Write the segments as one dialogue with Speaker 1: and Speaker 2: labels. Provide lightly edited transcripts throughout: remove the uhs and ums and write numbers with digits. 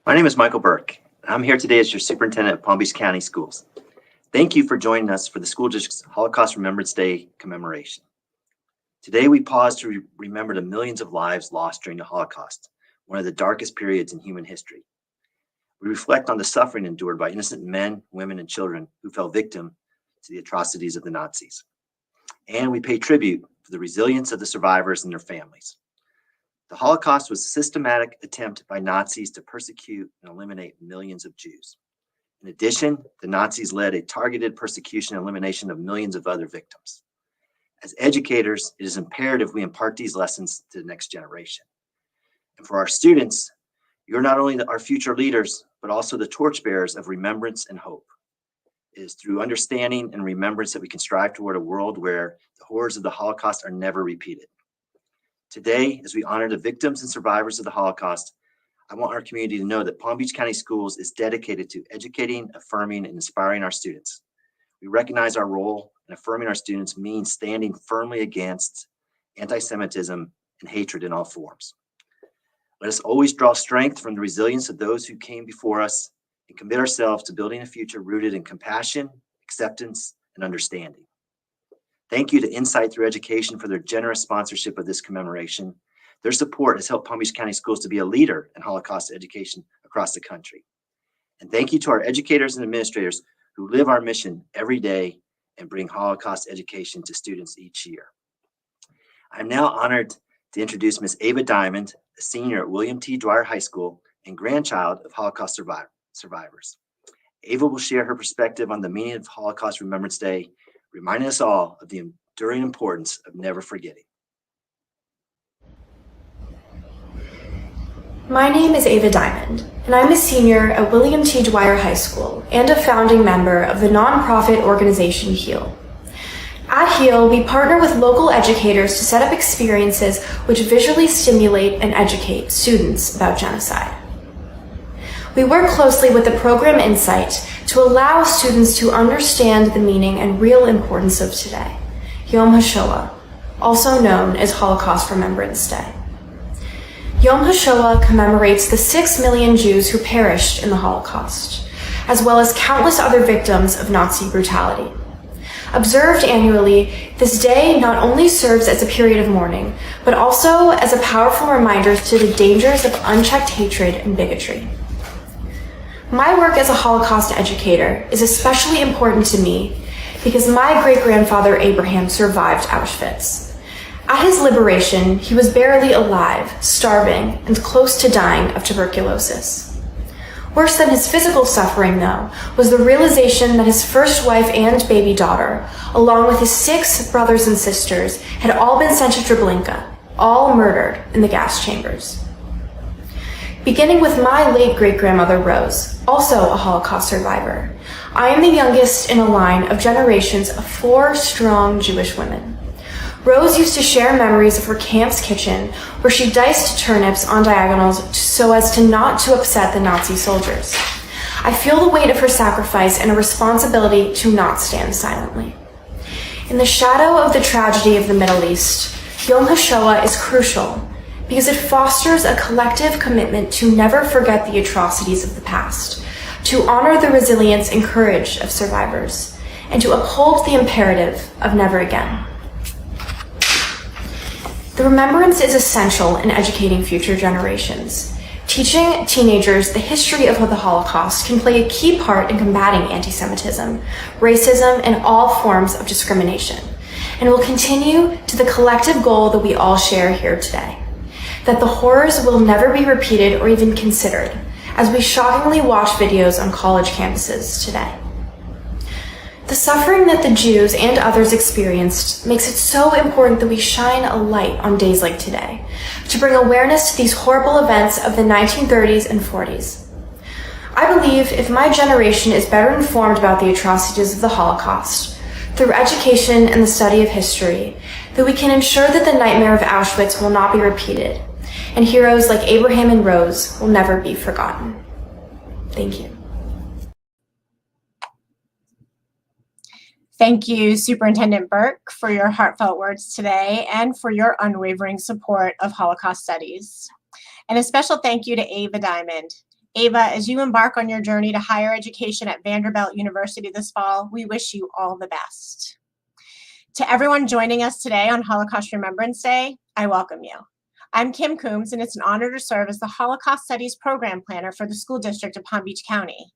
Speaker 1: My name is Michael Burke. I'm here today as your superintendent of Palm Beach County Schools. Thank you for joining us for the school district's Holocaust Remembrance Day commemoration. Today, we pause to remember the millions of lives lost during the Holocaust, one of the darkest periods in human history. We reflect on the suffering endured by innocent men, women, and children who fell victim to the atrocities of the Nazis. And we pay tribute to the resilience of the survivors and their families. The Holocaust was a systematic attempt by Nazis to persecute and eliminate millions of Jews. In addition, the Nazis led a targeted persecution and elimination of millions of other victims. As educators, it is imperative we impart these lessons to the next generation. And for our students, you're not only our future leaders, but also the torchbearers of remembrance and hope. It is through understanding and remembrance that we can strive toward a world where the horrors of the Holocaust are never repeated. Today, as we honor the victims and survivors of the Holocaust, I want our community to know that Palm Beach County Schools is dedicated to educating, affirming, and inspiring our students. We recognize our role, and affirming our students means standing firmly against anti-Semitism and hatred in all forms. Let us always draw strength from the resilience of those who came before us and commit ourselves to building a future rooted in compassion, acceptance, and understanding. Thank you to Insight Through Education for their generous sponsorship of this commemoration. Their support has helped Palm Beach County Schools to be a leader in Holocaust education across the country. And thank you to our educators and administrators who live our mission every day and bring Holocaust education to students each year. I'm now honored to introduce Ms. Ava Diamond, a senior at William T. Dwyer High School and grandchild of Holocaust survivors. Ava will share her perspective on the meaning of Holocaust Remembrance Day, reminding us all of the enduring importance of never forgetting.
Speaker 2: My name is Ava Diamond, and I'm a senior at William T. Dwyer High School and a founding member of the nonprofit organization HEAL. At HEAL, we partner with local educators to set up experiences which visually stimulate and educate students about genocide. We work closely with the program Insight to allow students to understand the meaning and real importance of today, Yom HaShoah, also known as Holocaust Remembrance Day. Yom HaShoah commemorates the 6 million Jews who perished in the Holocaust, as well as countless other victims of Nazi brutality. Observed annually, this day not only serves as a period of mourning, but also as a powerful reminder to the dangers of unchecked hatred and bigotry. My work as a Holocaust educator is especially important to me because my great-grandfather Abraham survived Auschwitz. At his liberation, he was barely alive, starving, and close to dying of tuberculosis. Worse than his physical suffering, though, was the realization that his first wife and baby daughter, along with his 6 brothers and sisters, had all been sent to Treblinka, all murdered in the gas chambers. Beginning with my late great-grandmother Rose, also a Holocaust survivor, I am the youngest in a line of generations of 4 strong Jewish women. Rose used to share memories of her camp's kitchen where she diced turnips on diagonals so as to not to upset the Nazi soldiers. I feel the weight of her sacrifice and a responsibility to not stand silently. In the shadow of the tragedy of the Middle East, Yom HaShoah is crucial because it fosters a collective commitment to never forget the atrocities of the past, to honor the resilience and courage of survivors, and to uphold the imperative of never again. The remembrance is essential in educating future generations. Teaching teenagers the history of the Holocaust can play a key part in combating anti-Semitism, racism, and all forms of discrimination, and will continue to the collective goal that we all share here today, that the horrors will never be repeated or even considered, as we shockingly watch videos on college campuses today. The suffering that the Jews and others experienced makes it so important that we shine a light on days like today, to bring awareness to these horrible events of the 1930s and 40s. I believe if my generation is better informed about the atrocities of the Holocaust, through education and the study of history, that we can ensure that the nightmare of Auschwitz will not be repeated, and heroes like Abraham and Rose will never be forgotten. Thank you.
Speaker 3: Thank you, Superintendent Burke, for your heartfelt words today and for your unwavering support of Holocaust studies. And a special thank you to Ava Diamond. Ava, as you embark on your journey to higher education at Vanderbilt University this fall, we wish you all the best. To everyone joining us today on Holocaust Remembrance Day, I welcome you. I'm Kim Coombs, and it's an honor to serve as the Holocaust Studies Program Planner for the School District of Palm Beach County.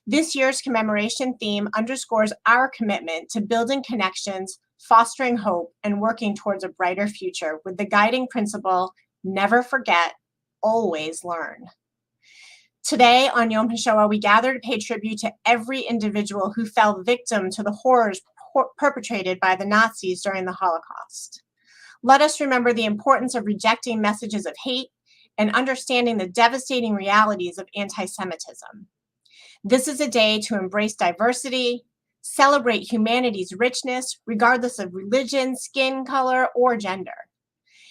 Speaker 3: This year's commemoration theme underscores our commitment to building connections, fostering hope, and working towards a brighter future with the guiding principle, never forget, always learn. Today on Yom HaShoah, we gather to pay tribute to every individual who fell victim to the horrors perpetrated by the Nazis during the Holocaust. Let us remember the importance of rejecting messages of hate and understanding the devastating realities of anti-Semitism. This is a day to embrace diversity, celebrate humanity's richness, regardless of religion, skin color, or gender.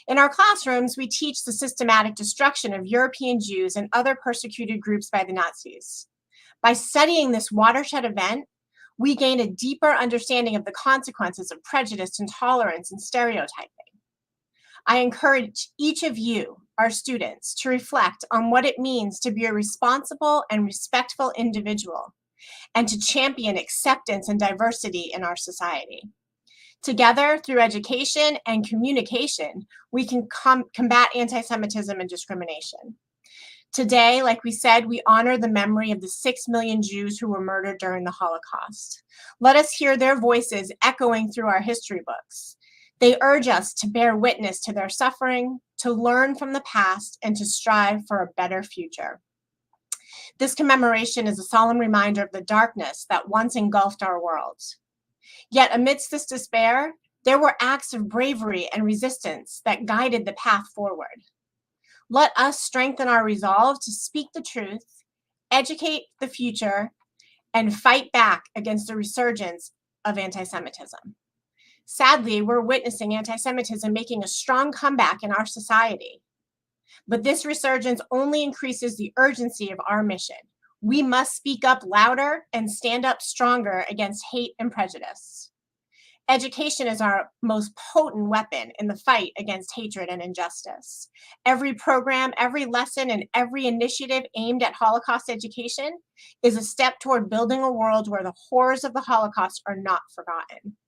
Speaker 3: In our classrooms, we teach the systematic destruction of European Jews and other persecuted groups by the Nazis. By studying this watershed event, we gain a deeper understanding of the consequences of prejudice, intolerance, and stereotyping. I encourage each of you, our students, to reflect on what it means to be a responsible and respectful individual and to champion acceptance and diversity in our society. Together, through education and communication, we can combat anti-Semitism and discrimination. Today, like we said, we honor the memory of the 6 million Jews who were murdered during the Holocaust. Let us hear their voices echoing through our history books. They urge us to bear witness to their suffering, to learn from the past, and to strive for a better future. This commemoration is a solemn reminder of the darkness that once engulfed our world. Yet amidst this despair, there were acts of bravery and resistance that guided the path forward. Let us strengthen our resolve to speak the truth, educate the future, and fight back against the resurgence of anti-Semitism. Sadly, we're witnessing anti-Semitism making a strong comeback in our society. But this resurgence only increases the urgency of our mission. We must speak up louder and stand up stronger against hate and prejudice. Education is our most potent weapon in the fight against hatred and injustice. Every program, every lesson, and every initiative aimed at Holocaust education is a step toward building a world where the horrors of the Holocaust are not forgotten.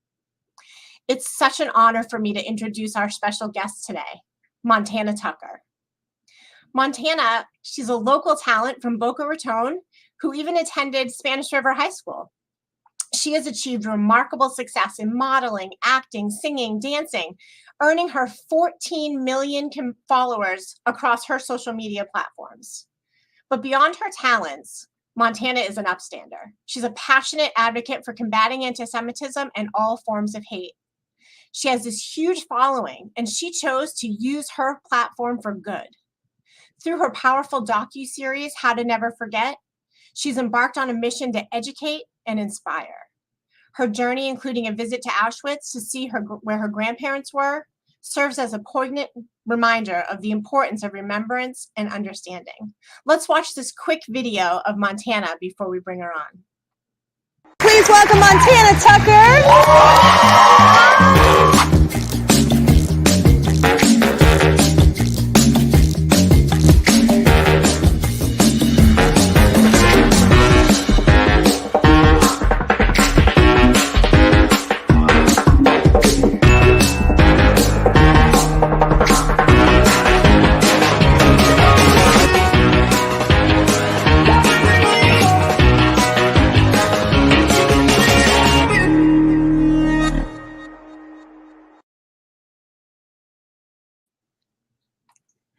Speaker 3: It's such an honor for me to introduce our special guest today, Montana Tucker. Montana, she's a local talent from Boca Raton who even attended Spanish River High School. She has achieved remarkable success in modeling, acting, singing, dancing, earning her 14 million followers across her social media platforms. But beyond her talents, Montana is an upstander. She's a passionate advocate for combating anti-Semitism and all forms of hate. She has this huge following, and she chose to use her platform for good. Through her powerful docu-series, How to Never Forget, she's embarked on a mission to educate and inspire. Her journey, including a visit to Auschwitz to see where her grandparents were, serves as a poignant reminder of the importance of remembrance and understanding. Let's watch this quick video of Montana before we bring her on.
Speaker 4: Please welcome Montana Tucker.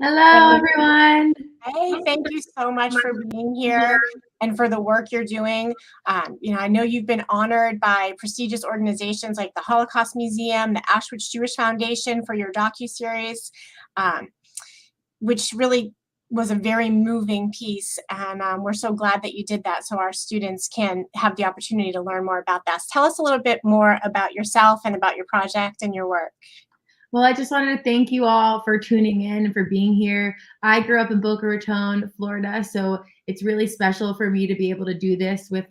Speaker 5: Hello, everyone.
Speaker 3: Hey, thank you so much for being here and for the work you're doing. I know you've been honored by prestigious organizations like the Holocaust Museum, the Auschwitz Jewish Foundation for your docuseries, which really was a very moving piece. And we're so glad that you did that so our students can have the opportunity to learn more about that. Tell us a little bit more about yourself and about your project and your work.
Speaker 5: Well, I just wanted to thank you all for tuning in and for being here. I grew up in Boca Raton, Florida, so it's really special for me to be able to do this with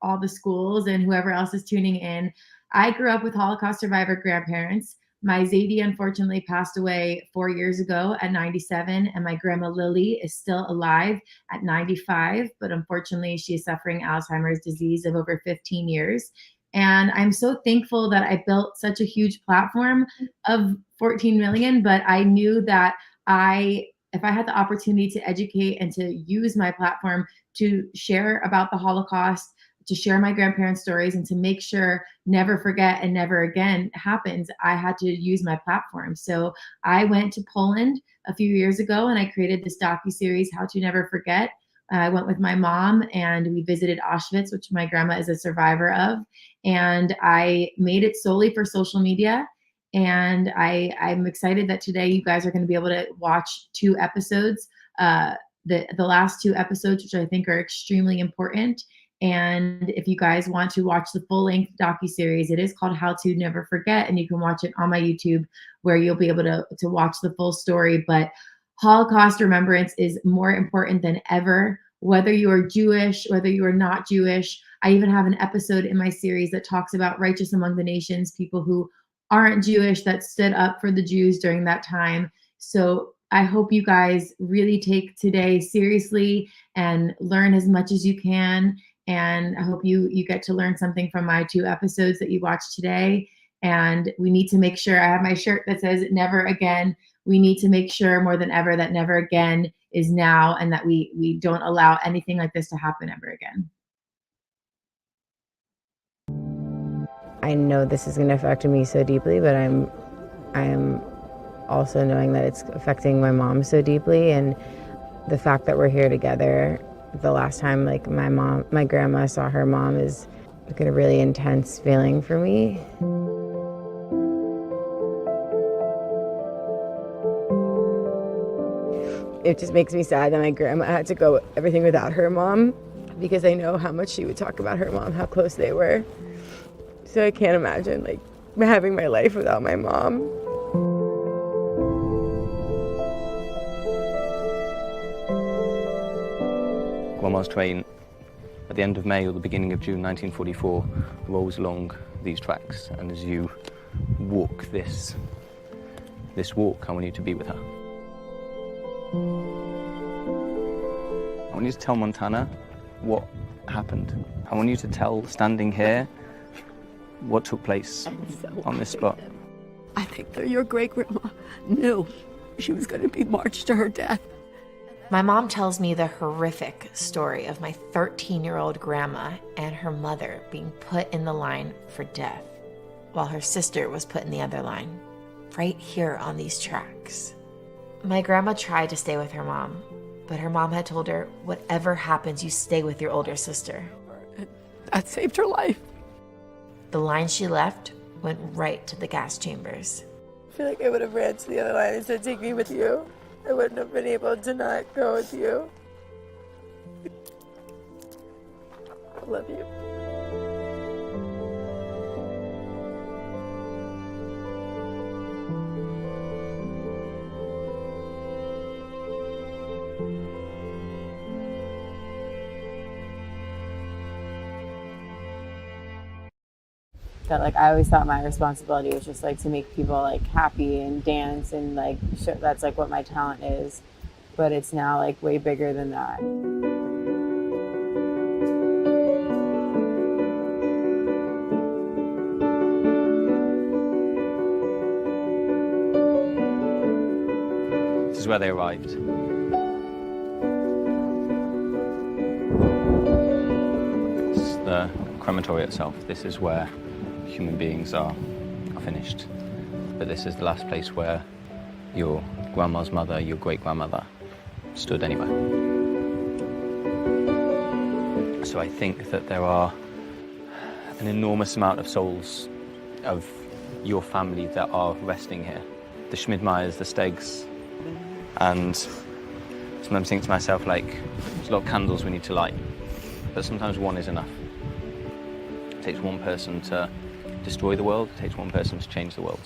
Speaker 5: all the schools and whoever else is tuning in. I grew up with Holocaust survivor grandparents. My Zadie unfortunately passed away 4 years ago at 97, and my grandma Lily is still alive at 95, but unfortunately she is suffering Alzheimer's disease of over 15 years. And I'm so thankful that I built such a huge platform of 14 million, but I knew that if I had the opportunity to educate and to use my platform to share about the Holocaust, to share my grandparents' stories, and to make sure never forget and never again happens, I had to use my platform. So I went to Poland a few years ago and I created this docuseries, How to Never Forget. I went with my mom and we visited Auschwitz, which my grandma is a survivor of. And I made it solely for social media. And I'm excited that today you guys are going to be able to watch 2 episodes, the last 2 episodes, which I think are extremely important. And if you guys want to watch the full-length docuseries, it is called How to Never Forget, and you can watch it on my YouTube, where you'll be able to watch the full story. But Holocaust remembrance is more important than ever, whether you are Jewish, whether you are not Jewish. I even have an episode in my series that talks about righteous among the nations, people who aren't Jewish that stood up for the Jews during that time. So I hope you guys really take today seriously and learn as much as you can. And I hope you get to learn something from my 2 episodes that you watched today. And we need to make sure, I have my shirt that says never again. We need to make sure more than ever that never again is now, and that we don't allow anything like this to happen ever again.
Speaker 6: I know this is going to affect me so deeply, but I am also knowing that it's affecting my mom so deeply, and the fact that we're here together. The last time my grandma saw her mom is like a really intense feeling for me. It just makes me sad that my grandma had to go everything without her mom, because I know how much she would talk about her mom, how close they were. So I can't imagine having my life without my mom.
Speaker 7: Grandma's train at the end of May or the beginning of June 1944 rolls along these tracks, and as you walk this walk, I want you to be with her. I want you to tell Montana what happened. I want you to tell, standing here, what took place on this spot.
Speaker 8: I think that your great-grandma knew she was going to be marched to her death.
Speaker 9: My mom tells me the horrific story of my 13-year-old grandma and her mother being put in the line for death, while her sister was put in the other line, right here on these tracks. My grandma tried to stay with her mom, but her mom had told her, whatever happens, you stay with your older sister.
Speaker 8: That saved her life.
Speaker 9: The line she left went right to the gas chambers.
Speaker 6: I feel like I would have ran to the other line and said, take me with you. I wouldn't have been able to not go with you. I love you. That I always thought my responsibility was just to make people happy and dance and show, that's what my talent is, but it's now way bigger than that.
Speaker 7: This is where they arrived. This is the crematory itself. This is where human beings are finished. But this is the last place where your grandma's mother, your great-grandmother, stood anyway. So I think that there are an enormous amount of souls of your family that are resting here. The Schmidmeyers, the Steggs, and sometimes think to myself, there's a lot of candles we need to light, but sometimes one is enough. It takes one person to destroy the world, it takes one person to change the world.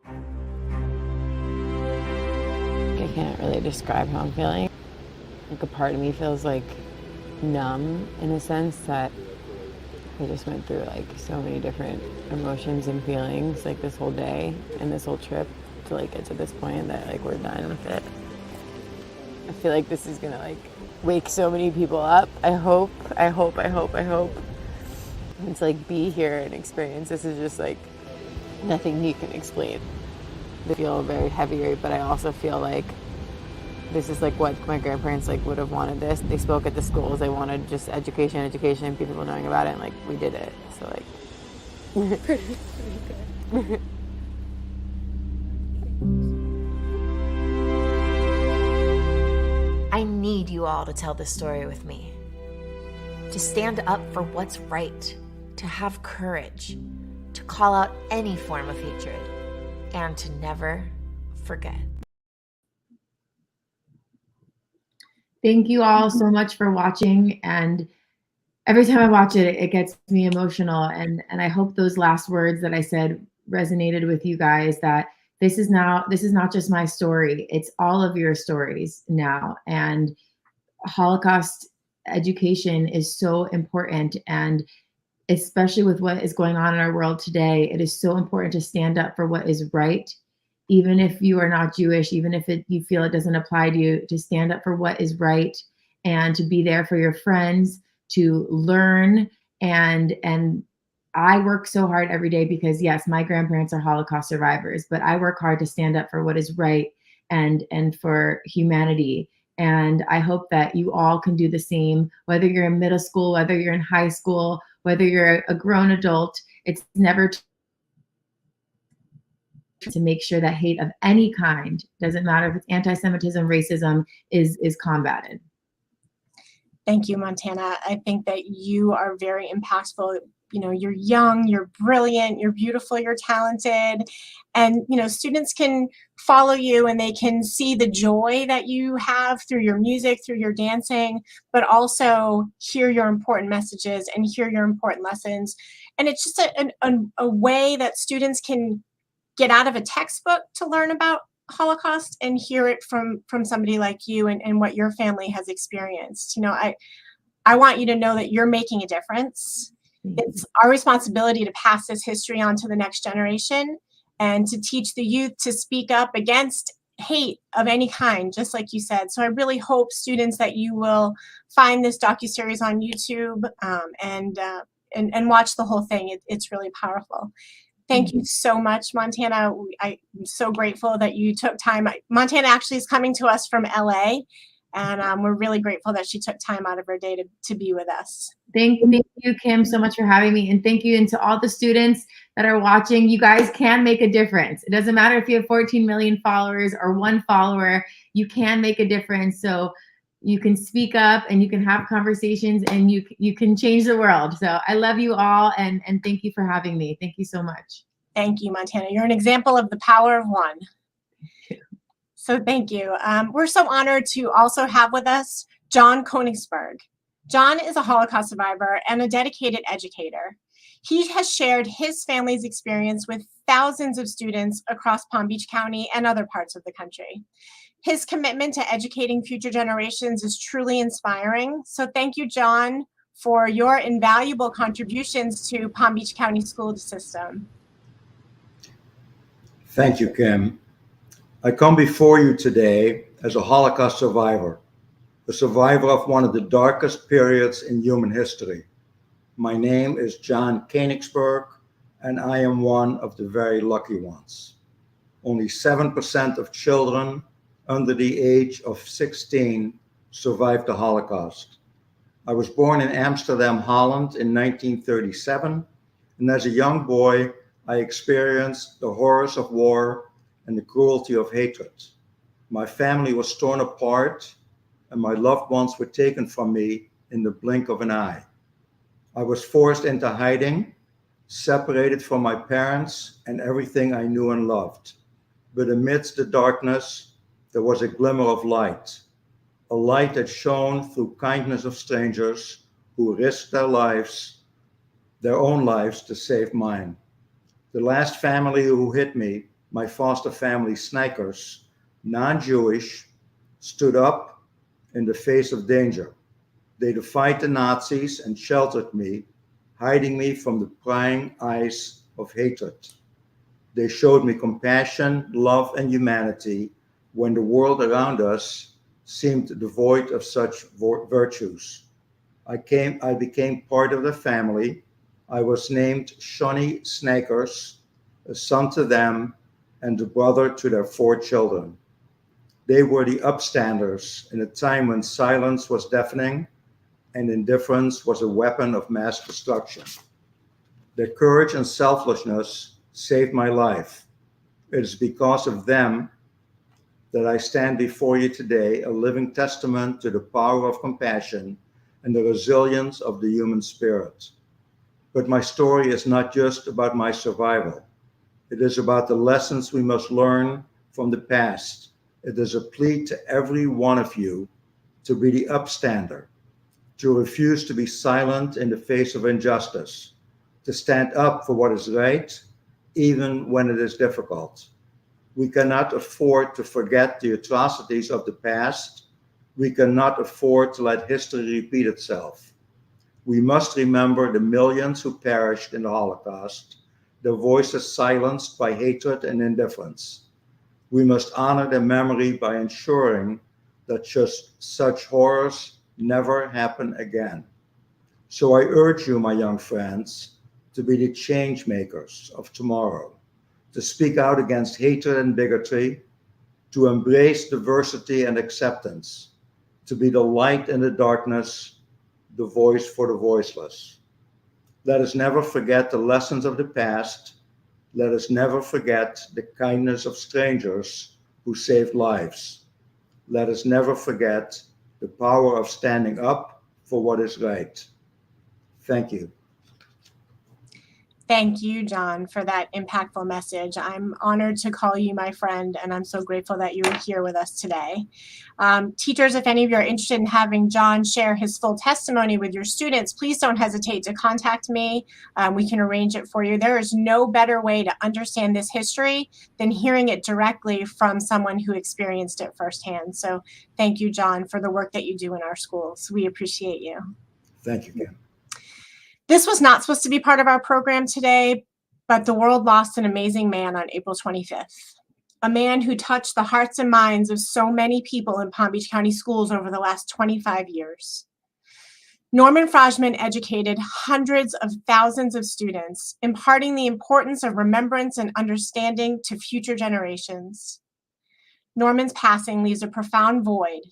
Speaker 6: I can't really describe how I'm feeling. A part of me feels numb in a sense that I just went through like so many different emotions and feelings like this whole day and this whole trip to like get to this point that like we're done with it. I feel like this is gonna like wake so many people up. I hope. And to like be here and experience this is just like nothing you can explain. I feel very heavy, but I also feel like this is like what my grandparents like would have wanted this. They spoke at the schools. They wanted just education, people knowing about it, and like we did it. So like pretty good.
Speaker 9: I need you all to tell this story with me. To stand up for what's right, to have courage, to call out any form of hatred, and to never forget.
Speaker 5: Thank you all so much for watching. And every time I watch it, it gets me emotional. And I hope those last words that I said resonated with you guys, that this is not just my story. It's all of your stories now. And Holocaust education is so important. And especially with what is going on in our world today, it is so important to stand up for what is right. Even if you are not Jewish, even if you feel it doesn't apply to you, to stand up for what is right and to be there for your friends, to learn. And I work so hard every day because yes, my grandparents are Holocaust survivors, but I work hard to stand up for what is right and for humanity. And I hope that you all can do the same, whether you're in middle school, whether you're in high school, whether you're a grown adult. It's never to make sure that hate of any kind, doesn't matter if it's anti-Semitism, racism, is combated.
Speaker 3: Thank you, Montana. I think that you are very impactful. You know, you're young, you're brilliant, you're beautiful, you're talented. And, you know, students can follow you and they can see the joy that you have through your music, through your dancing, but also hear your important messages and hear your important lessons. And it's just a way that students can get out of a textbook to learn about Holocaust and hear it from somebody like you and what your family has experienced. You know, I want you to know that you're making a difference. It's our responsibility to pass this history on to the next generation and to teach the youth to speak up against hate of any kind, just like you said. So I really hope, students, that you will find this docuseries on YouTube and watch the whole thing. It's really powerful. Thank you so much, Montana. I'm so grateful that you took time. Montana actually is coming to us from LA, and we're really grateful that she took time out of her day to be with us.
Speaker 5: Thank you, Kim, so much for having me. And thank you, and to all the students that are watching. You guys can make a difference. It doesn't matter if you have 14 million followers or 1 follower, you can make a difference. So you can speak up and you can have conversations and you can change the world. So I love you all, and thank you for having me. Thank you so much.
Speaker 3: Thank you, Montana. You're an example of the power of one. So thank you. We're so honored to also have with us John Koenigsberg. John is a Holocaust survivor and a dedicated educator. He has shared his family's experience with thousands of students across Palm Beach County and other parts of the country. His commitment to educating future generations is truly inspiring. So thank you, John, for your invaluable contributions to Palm Beach County school system.
Speaker 10: Thank you, Kim. I come before you today as a Holocaust survivor, a survivor of one of the darkest periods in human history. My name is John Koenigsberg, and I am one of the very lucky ones. Only 7% of children under the age of 16 survived the Holocaust. I was born in Amsterdam, Holland in 1937, and as a young boy, I experienced the horrors of war and the cruelty of hatred. My family was torn apart, and my loved ones were taken from me in the blink of an eye. I was forced into hiding, separated from my parents and everything I knew and loved. But amidst the darkness, there was a glimmer of light, a light that shone through kindness of strangers who risked their own lives to save mine. The last family who hit me, my foster family Snikers, non-Jewish, stood up in the face of danger. They defied the Nazis and sheltered me, hiding me from the prying eyes of hatred. They showed me compassion, love, and humanity when the world around us seemed devoid of such virtues. I became part of the family. I was named Shawnee Snakers, a son to them and a brother to their 4 children. They were the upstanders in a time when silence was deafening and indifference was a weapon of mass destruction. Their courage and selflessness saved my life. It is because of them that I stand before you today, a living testament to the power of compassion and the resilience of the human spirit. But my story is not just about my survival. It is about the lessons we must learn from the past. It is a plea to every one of you to be the upstander, to refuse to be silent in the face of injustice, to stand up for what is right, even when it is difficult. We cannot afford to forget the atrocities of the past. We cannot afford to let history repeat itself. We must remember the millions who perished in the Holocaust, their voices silenced by hatred and indifference. We must honor their memory by ensuring that just such horrors never happen again. So I urge you, my young friends, to be the change makers of tomorrow, to speak out against hatred and bigotry, to embrace diversity and acceptance, to be the light in the darkness, the voice for the voiceless. Let us never forget the lessons of the past. Let us never forget the kindness of strangers who saved lives. Let us never forget the power of standing up for what is right. Thank you.
Speaker 3: Thank you, John, for that impactful message. I'm honored to call you my friend, and I'm so grateful that you are here with us today. Teachers, if any of you are interested in having John share his full testimony with your students, please don't hesitate to contact me. We can arrange it for you. There is no better way to understand this history than hearing it directly from someone who experienced it firsthand. So thank you, John, for the work that you do in our schools. We appreciate you.
Speaker 10: Thank you, Kim.
Speaker 3: This was not supposed to be part of our program today, but the world lost an amazing man on April 25th. A man who touched the hearts and minds of so many people in Palm Beach County schools over the last 25 years. Norman Frajman educated hundreds of thousands of students, imparting the importance of remembrance and understanding to future generations. Norman's passing leaves a profound void,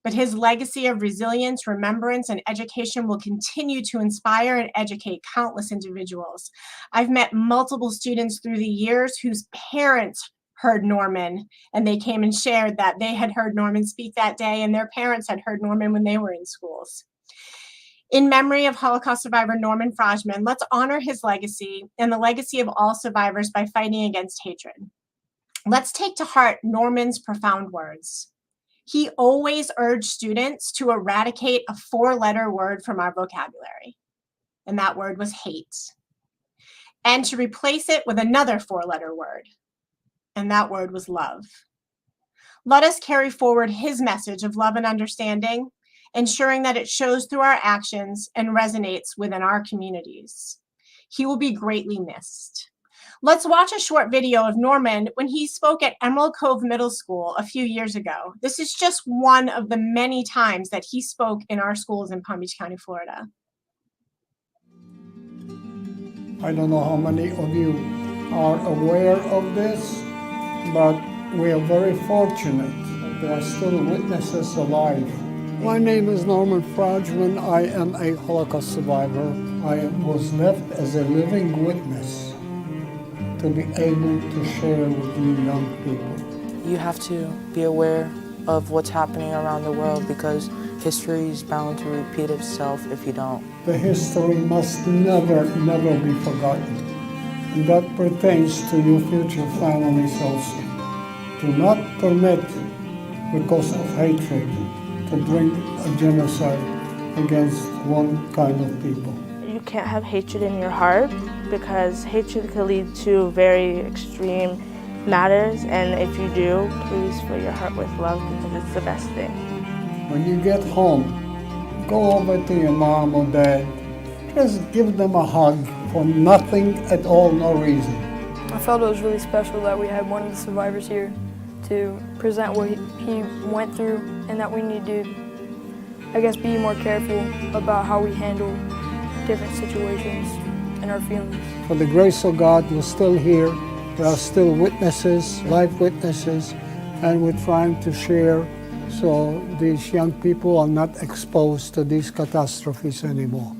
Speaker 3: but his legacy of resilience, remembrance, and education will continue to inspire and educate countless individuals. I've met multiple students through the years whose parents heard Norman, and they came and shared that they had heard Norman speak that day, and their parents had heard Norman when they were in schools. In memory of Holocaust survivor Norman Frajman, let's honor his legacy and the legacy of all survivors by fighting against hatred. Let's take to heart Norman's profound words. He always urged students to eradicate a 4-letter word from our vocabulary, and that word was hate, and to replace it with another 4-letter word, and that word was love. Let us carry forward his message of love and understanding, ensuring that it shows through our actions and resonates within our communities. He will be greatly missed. Let's watch a short video of Norman when he spoke at Emerald Cove Middle School a few years ago. This is just one of the many times that he spoke in our schools in Palm Beach County, Florida.
Speaker 11: I don't know how many of you are aware of this, but we are very fortunate that there are still witnesses alive. My name is Norman Frajman. I am a Holocaust survivor. I was left as a living witness to be able to share with you young people.
Speaker 12: You have to be aware of what's happening around the world because history is bound to repeat itself if you don't.
Speaker 11: The history must never, never be forgotten. And that pertains to your future families also. Do not permit, because of hatred, to bring a genocide against one kind of people.
Speaker 13: You can't have hatred in your heart because hatred could lead to very extreme matters, and if you do, please fill your heart with love because it's the best thing.
Speaker 11: When you get home, go over to your mom or dad, Just give them a hug for nothing at all, no reason.
Speaker 14: I felt it was really special that we had one of the survivors here to present what he went through, and that we need to, I guess, be more careful about how we handle different situations and our feelings.
Speaker 11: For the grace of God, we're still here. There are still witnesses, live witnesses, and we're trying to share so these young people are not exposed to these catastrophes anymore.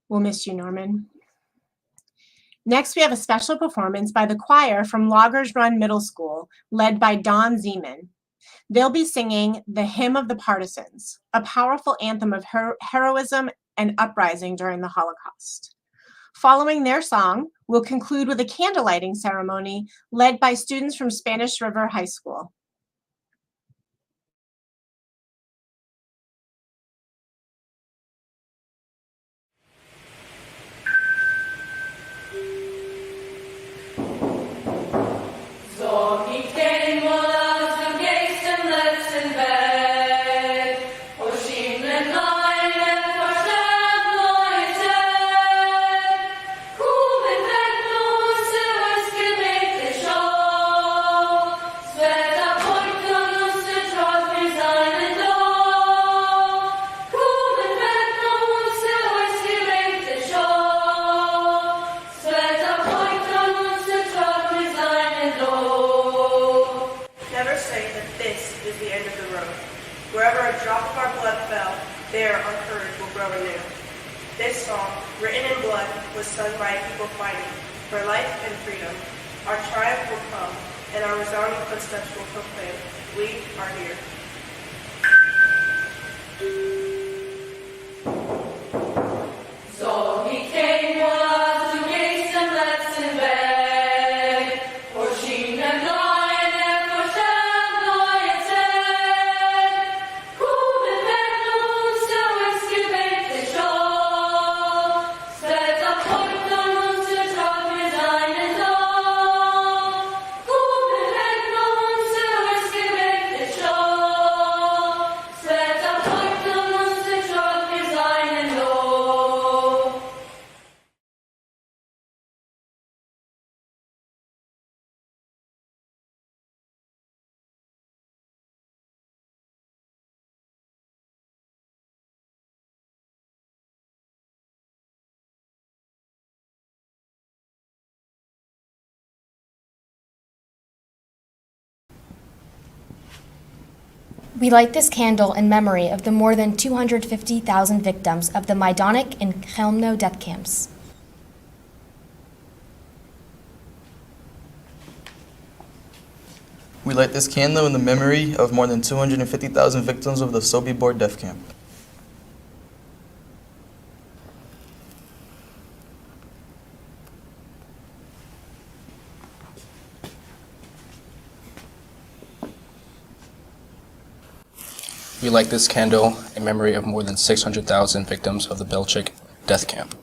Speaker 3: We'll miss you, Norman. Next, we have a special performance by the choir from Loggers Run Middle School, led by Don Zeman. They'll be singing The Hymn of the Partisans, a powerful anthem of heroism and uprising during the Holocaust. Following their song, we'll conclude with a candlelighting ceremony led by students from Spanish River High School.
Speaker 15: This song, written in blood, was sung by a people fighting for life and freedom. Our triumph will come, and our resounding footsteps will proclaim, we are here.
Speaker 16: So he came was to gates and letzten Weg, erschienen neue Verstand neue Zeit. Kommen weg nun, so ist gewählte Show. Svet auf heute uns vertraut wir seinen Sohn. Kommen weg nun, so ist gewählte Show. Svet auf heute uns vertraut wir seinen Sohn.
Speaker 17: We light this candle in memory of the more than 250,000 victims of the Majdanek and Chelmno death camps.
Speaker 18: We light this candle in the memory of more than 250,000 victims of the Sobibor death camp.
Speaker 19: We light this candle in memory of more than 600,000 victims of the Belchik death camp.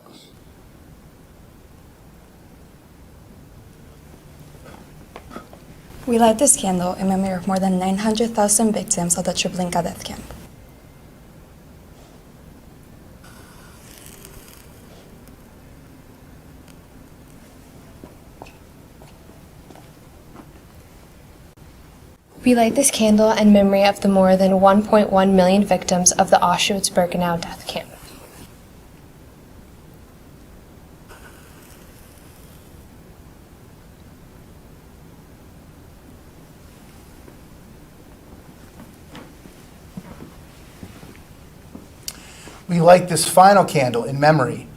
Speaker 20: We light this candle in memory of more than 900,000 victims of the Treblinka death camp.
Speaker 17: We light this candle in memory of the more than 1.1 million victims of the Auschwitz-Birkenau death camp.
Speaker 21: We light this final candle in memory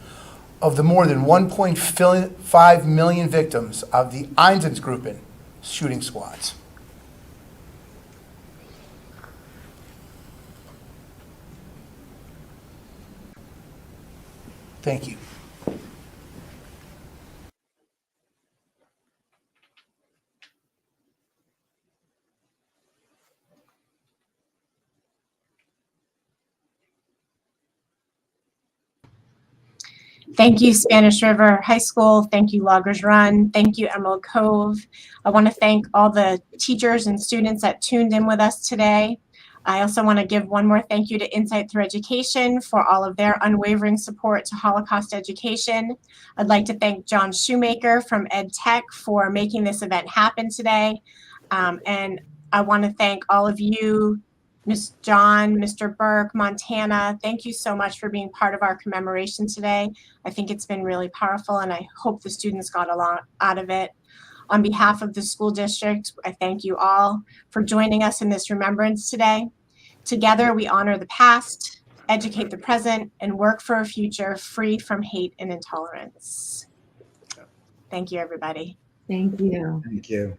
Speaker 21: of the more than 1.5 million victims of the Einsatzgruppen shooting squads. Thank you.
Speaker 3: Thank you, Spanish River High School. Thank you, Loggers Run. Thank you, Emerald Cove. I want to thank all the teachers and students that tuned in with us today. I also want to give one more thank you to Insight Through Education for all of their unwavering support to Holocaust education. I'd like to thank John Shoemaker from Ed Tech for making this event happen today. And I want to thank all of you, Ms. John, Mr. Burke, Montana. Thank you so much for being part of our commemoration today. I think it's been really powerful, and I hope the students got a lot out of it. On behalf of the school district, I thank you all for joining us in this remembrance today. Together, we honor the past, educate the present, and work for a future free from hate and intolerance. Thank you, everybody.
Speaker 5: Thank you.
Speaker 10: Thank you.